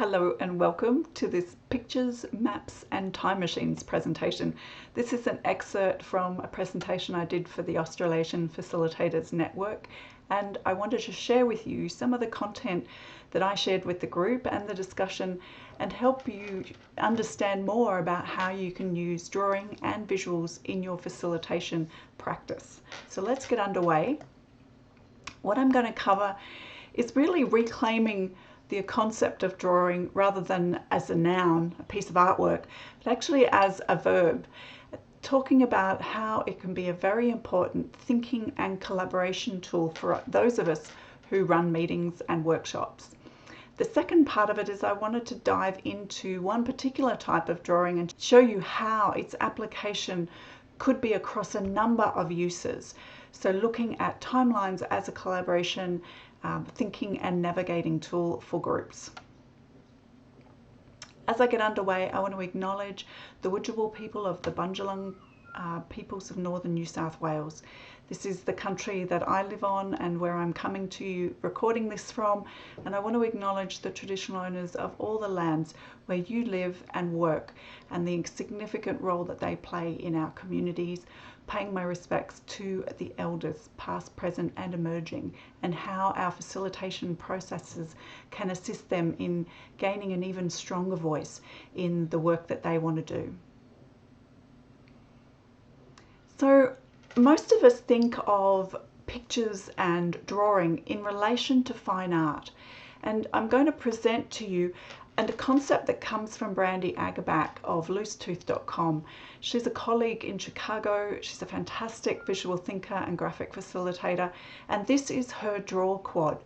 Hello and welcome to this Pictures, Maps and Time Machines presentation. This is an excerpt from a presentation I did for the Australasian Facilitators Network, and I wanted to share with you some of the content that I shared with the group and the discussion and help you understand more about how you can use drawing and visuals in your facilitation practice. So let's get underway. What I'm going to cover is really reclaiming the concept of drawing rather than as a noun, a piece of artwork, but actually as a verb, talking about how it can be a very important thinking and collaboration tool for those of us who run meetings and workshops. The second part of it is I wanted to dive into one particular type of drawing and show you how its application could be across a number of uses. So looking at timelines as a collaboration, thinking and navigating tool for groups. As I get underway, I want to acknowledge the Wujibal people of the Bundjalung peoples of northern New South Wales. This is the country that I live on and where I'm coming to you recording this from, and I want to acknowledge the traditional owners of all the lands where you live and work and the significant role that they play in our communities, paying my respects to the elders past, present and emerging, and how our facilitation processes can assist them in gaining an even stronger voice in the work that they want to do. So most of us think of pictures and drawing in relation to fine art, and I'm going to present to you a concept that comes from Brandy Agerbeck of loosetooth.com. She's a colleague in Chicago. She's a fantastic visual thinker and graphic facilitator, and this is her draw quad.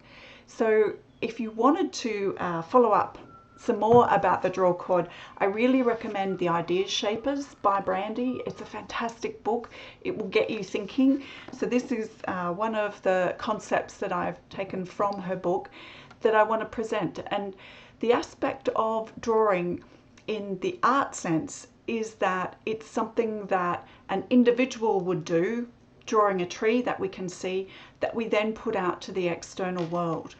So if you wanted to follow up some more about the draw quad, I really recommend The Idea Shapers by Brandy. It's a fantastic book. It will get you thinking. So this is one of the concepts that I've taken from her book that I want to present. And the aspect of drawing in the art sense is that it's something that an individual would do, drawing a tree that we can see, that we then put out to the external world.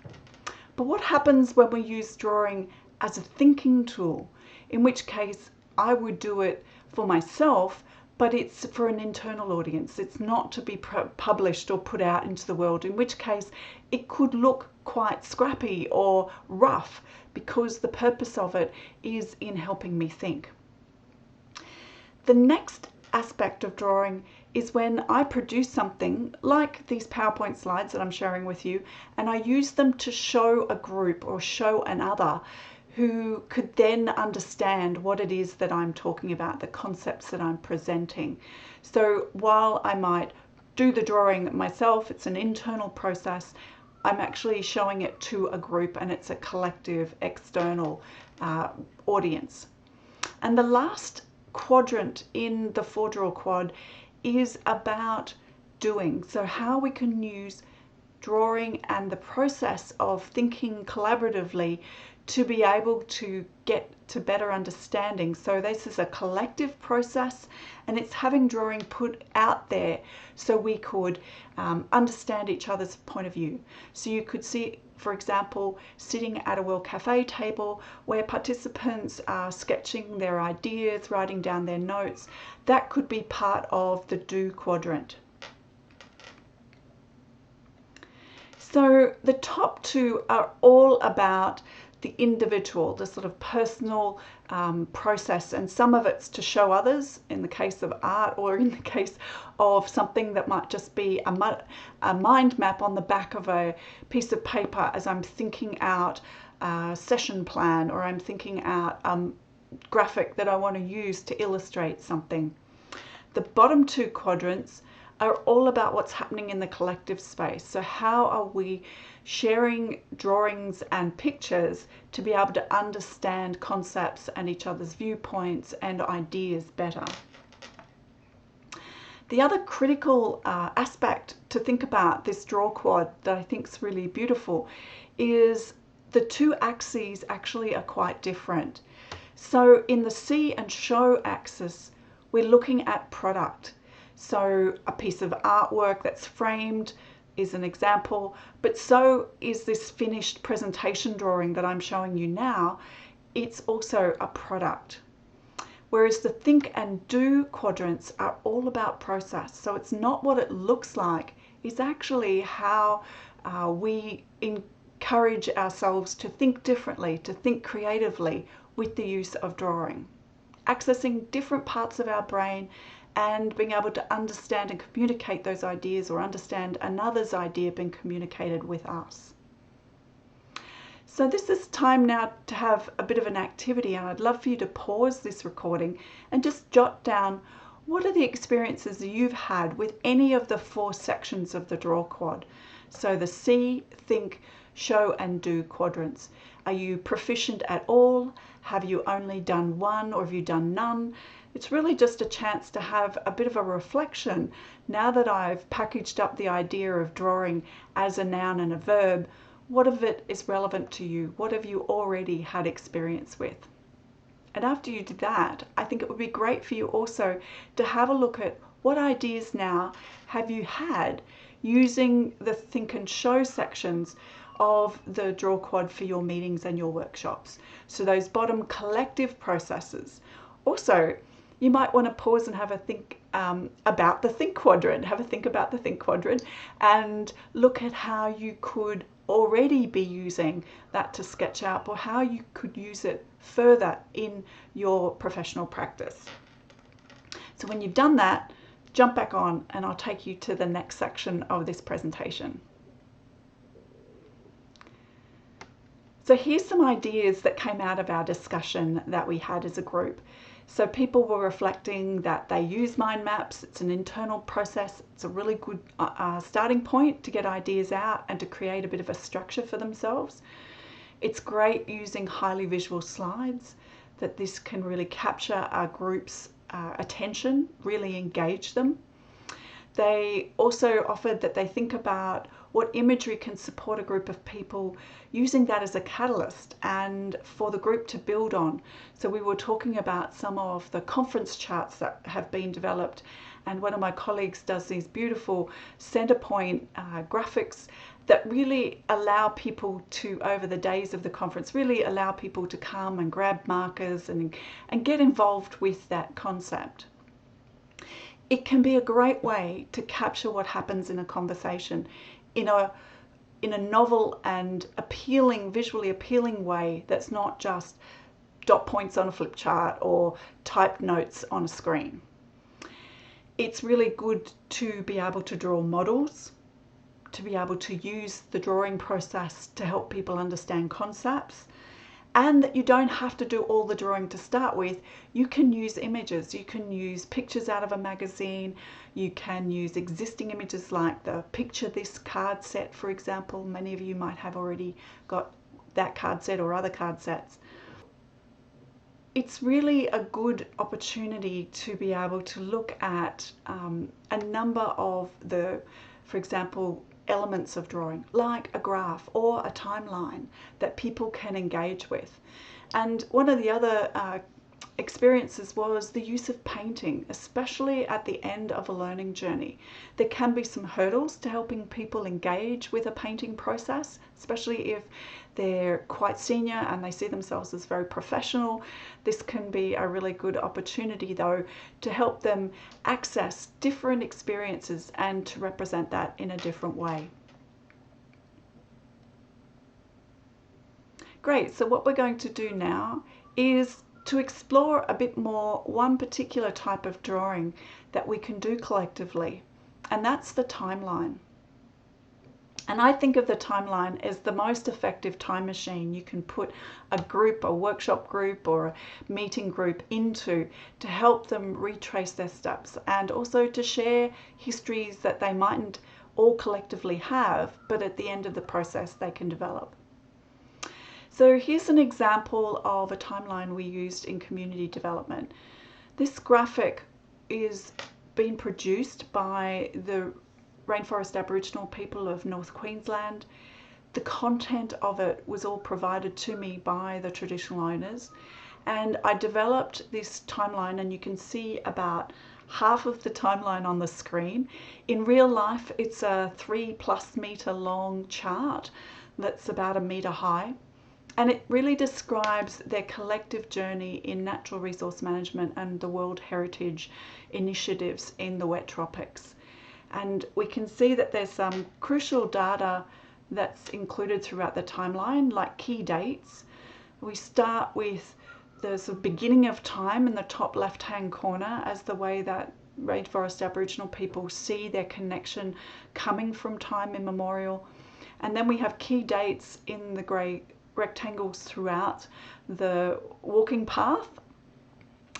But what happens when we use drawing as a thinking tool, in which case I would do it for myself, but it's for an internal audience. It's not to be published or put out into the world, in which case it could look quite scrappy or rough because the purpose of it is in helping me think. The next aspect of drawing is when I produce something like these PowerPoint slides that I'm sharing with you, and I use them to show a group or show another who could then understand what it is that I'm talking about, the concepts that I'm presenting. So while I might do the drawing myself, it's an internal process, I'm actually showing it to a group and it's a collective external audience. And the last quadrant in the 4-draw quad is about doing. So how we can use drawing and the process of thinking collaboratively to be able to get to better understanding. So this is a collective process, and it's having drawing put out there so we could understand each other's point of view. So you could see, for example, sitting at a World Cafe table where participants are sketching their ideas, writing down their notes. That could be part of the do quadrant. So the top two are all about the individual, the sort of personal process, and some of it's to show others in the case of art, or in the case of something that might just be a mind map on the back of a piece of paper as I'm thinking out a session plan, or I'm thinking out graphic that I want to use to illustrate something. The bottom two quadrants are all about what's happening in the collective space. So how are we sharing drawings and pictures to be able to understand concepts and each other's viewpoints and ideas better? The other critical aspect to think about this draw quad that I think is really beautiful is the two axes actually are quite different. So in the see and show axis, we're looking at product. So a piece of artwork that's framed, is an example, but so is this finished presentation drawing that I'm showing you now. It's also a product. Whereas the think and do quadrants are all about process. So it's not what it looks like, it's actually how we encourage ourselves to think differently, to think creatively with the use of drawing. Accessing different parts of our brain and being able to understand and communicate those ideas, or understand another's idea being communicated with us. So this is time now to have a bit of an activity, and I'd love for you to pause this recording and just jot down what are the experiences you've had with any of the 4 sections of the draw quad. So the see, think, show and do quadrants. Are you proficient at all? Have you only done one, or have you done none? It's really just a chance to have a bit of a reflection. Now that I've packaged up the idea of drawing as a noun and a verb, what of it is relevant to you? What have you already had experience with? And after you do that, I think it would be great for you also to have a look at what ideas now have you had using the think and show sections of the draw quad for your meetings and your workshops. So those bottom collective processes. Also, you might want to pause and have a think about the think quadrant. Have a think about the think quadrant and look at how you could already be using that to sketch out, or how you could use it further in your professional practice. So when you've done that, jump back on and I'll take you to the next section of this presentation. So here's some ideas that came out of our discussion that we had as a group. So people were reflecting that they use mind maps. It's an internal process. It's a really good starting point to get ideas out and to create a bit of a structure for themselves. It's great using highly visual slides, that this can really capture our group's attention, really engage them. They also offered that they think about what imagery can support a group of people, using that as a catalyst and for the group to build on. So we were talking about some of the conference charts that have been developed, and one of my colleagues does these beautiful center point graphics that really allow people to, over the days of the conference, really allow people to come and grab markers and get involved with that concept. It can be a great way to capture what happens in a conversation in a novel and appealing, visually appealing way that's not just dot points on a flip chart or typed notes on a screen. It's really good to be able to draw models, to be able to use the drawing process to help people understand concepts, and that you don't have to do all the drawing to start with. You can use images, you can use pictures out of a magazine, you can use existing images like the Picture This card set, for example. Many of you might have already got that card set or other card sets. It's really a good opportunity to be able to look at a number of the, for example, elements of drawing, like a graph or a timeline that people can engage with. And one of the other experiences was the use of painting, especially at the end of a learning journey. There can be some hurdles to helping people engage with a painting process, especially if they're quite senior and they see themselves as very professional. This can be a really good opportunity, though, to help them access different experiences and to represent that in a different way. Great, so what we're going to do now is to explore a bit more one particular type of drawing that we can do collectively, and that's the timeline. And I think of the timeline as the most effective time machine you can put a group, a workshop group or a meeting group into to help them retrace their steps, and also to share histories that they mightn't all collectively have, but at the end of the process they can develop. So here's an example of a timeline we used in community development. This graphic is being produced by the Rainforest Aboriginal people of North Queensland. The content of it was all provided to me by the traditional owners, and I developed this timeline, and you can see about half of the timeline on the screen. In real life, it's a 3+ meter long chart that's about 1 meter high. And it really describes their collective journey in natural resource management and the World Heritage initiatives in the wet tropics. And we can see that there's some crucial data that's included throughout the timeline, like key dates. We start with the sort of beginning of time in the top left-hand corner as the way that rainforest Aboriginal people see their connection coming from time immemorial. And then we have key dates in the grey rectangles throughout the walking path.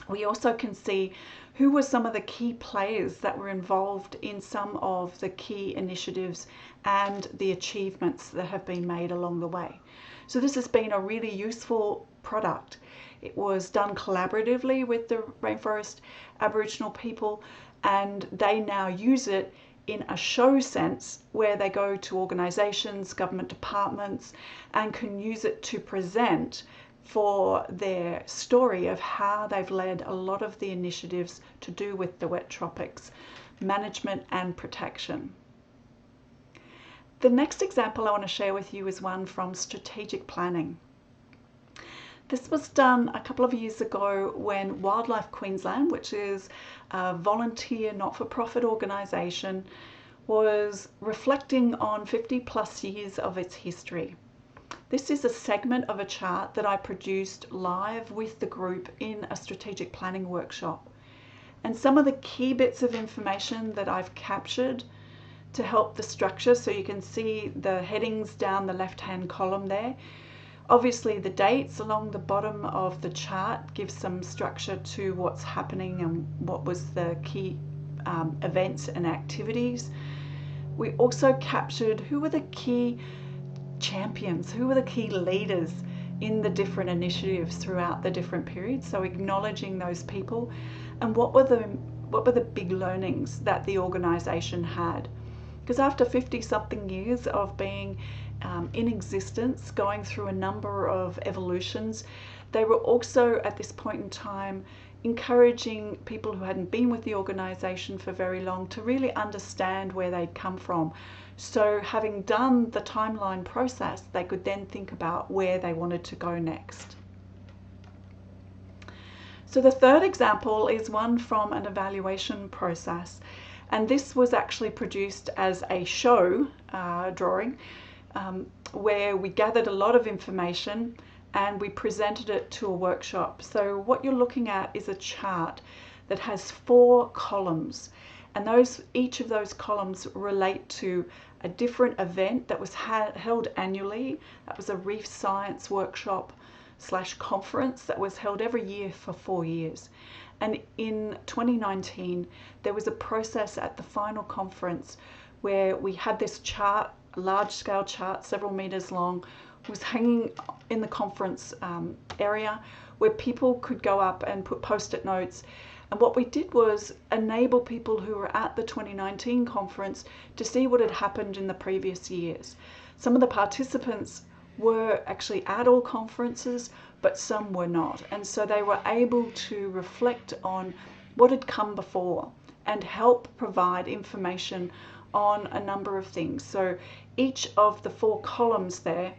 We also can see who were some of the key players that were involved in some of the key initiatives and the achievements that have been made along the way. So this has been a really useful product. It was done collaboratively with the rainforest Aboriginal people, and they now use it in a show sense where they go to organisations, government departments, and can use it to present for their story of how they've led a lot of the initiatives to do with the wet tropics, management and protection. The next example I want to share with you is one from strategic planning. This was done a couple of years ago when Wildlife Queensland, which is a volunteer not-for-profit organisation, was reflecting on 50+ years of its history. This is a segment of a chart that I produced live with the group in a strategic planning workshop. And some of the key bits of information that I've captured to help the structure, so you can see the headings down the left-hand column there. Obviously the dates along the bottom of the chart give some structure to what's happening and what was the key events and activities. We also captured who were the key champions, who were the key leaders in the different initiatives throughout the different periods, so acknowledging those people, and what were the big learnings that the organisation had. Because after 50-something years of being in existence, going through a number of evolutions, they were also at this point in time encouraging people who hadn't been with the organisation for very long to really understand where they'd come from. So having done the timeline process, they could then think about where they wanted to go next. So the third example is one from an evaluation process. And this was actually produced as a show drawing where we gathered a lot of information and we presented it to a workshop. So what you're looking at is a chart that has 4 columns, and each of those columns relate to a different event that was held annually. That was a reef science workshop / conference that was held every year for 4 years. And in 2019, there was a process at the final conference where we had this chart, a large-scale chart, several meters long, was hanging in the conference area where people could go up and put post-it notes. And what we did was enable people who were at the 2019 conference to see what had happened in the previous years. Some of the participants were actually at all conferences, but some were not. And so they were able to reflect on what had come before and help provide information on a number of things. So each of the 4 columns there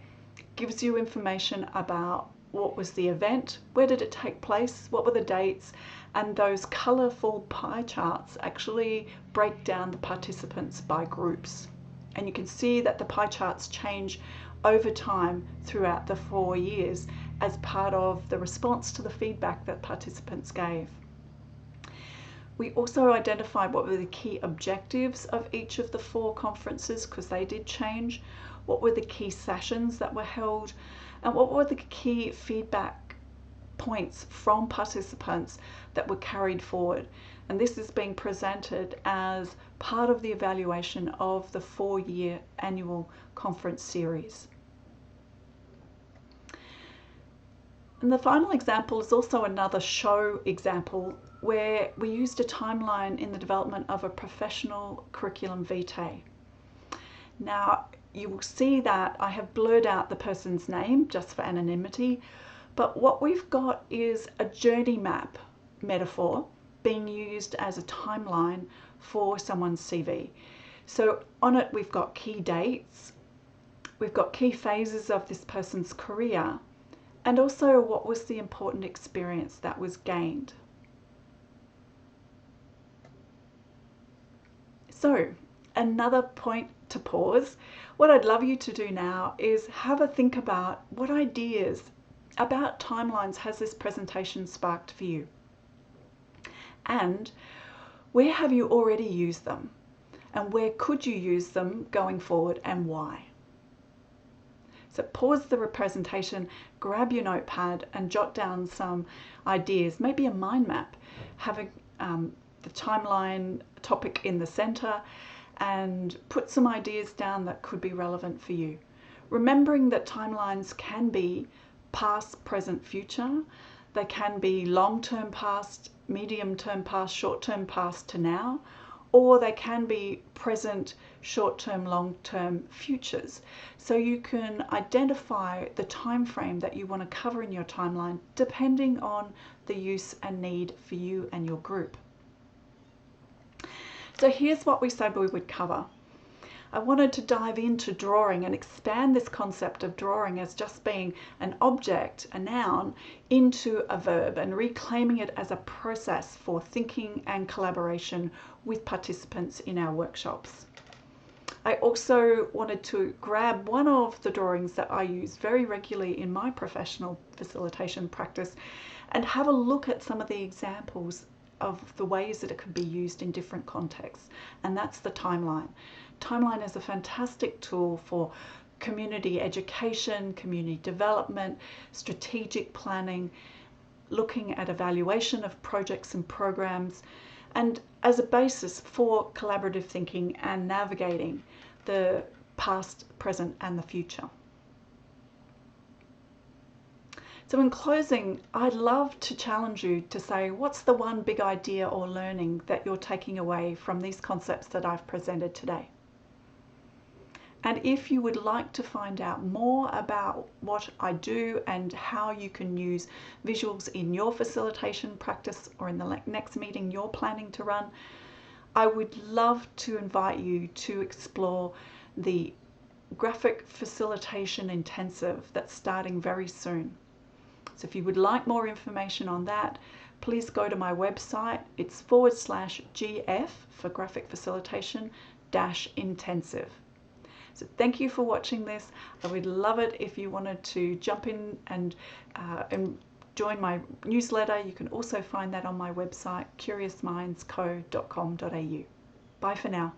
gives you information about what was the event, where did it take place, what were the dates, and those colourful pie charts actually break down the participants by groups. And you can see that the pie charts change over time throughout the 4 years as part of the response to the feedback that participants gave. We also identified what were the key objectives of each of the 4 conferences, because they did change, what were the key sessions that were held, and what were the key feedback points from participants that were carried forward. And this is being presented as part of the evaluation of the 4-year annual conference series. And the final example is also another show example where we used a timeline in the development of a professional curriculum vitae. Now, you will see that I have blurred out the person's name just for anonymity, but what we've got is a journey map metaphor being used as a timeline for someone's CV. So on it we've got key dates, we've got key phases of this person's career, and also what was the important experience that was gained. So another point to pause. What I'd love you to do now is have a think about what ideas about timelines has this presentation sparked for you, and where have you already used them, and where could you use them going forward, and why. So pause the presentation, grab your notepad and jot down some ideas, maybe a mind map, having the timeline topic in the center, and put some ideas down that could be relevant for you. Remembering that timelines can be past, present, future. They can be long-term past, medium-term past, short-term past to now, or they can be present, short-term, long-term futures. So you can identify the time frame that you want to cover in your timeline depending on the use and need for you and your group. So here's what we said we would cover. I wanted to dive into drawing and expand this concept of drawing as just being an object, a noun, into a verb, and reclaiming it as a process for thinking and collaboration with participants in our workshops. I also wanted to grab one of the drawings that I use very regularly in my professional facilitation practice and have a look at some of the examples of the ways that it could be used in different contexts, and that's the timeline. Timeline is a fantastic tool for community education, community development, strategic planning, looking at evaluation of projects and programs, and as a basis for collaborative thinking and navigating the past, present, and the future. So in closing, I'd love to challenge you to say, what's the one big idea or learning that you're taking away from these concepts that I've presented today? And if you would like to find out more about what I do and how you can use visuals in your facilitation practice or in the next meeting you're planning to run, I would love to invite you to explore the graphic facilitation intensive that's starting very soon. So if you would like more information on that, please go to my website. It's /GF for graphic facilitation -intensive. So thank you for watching this. I would love it if you wanted to jump in and join my newsletter. You can also find that on my website, curiousmindsco.com.au. Bye for now.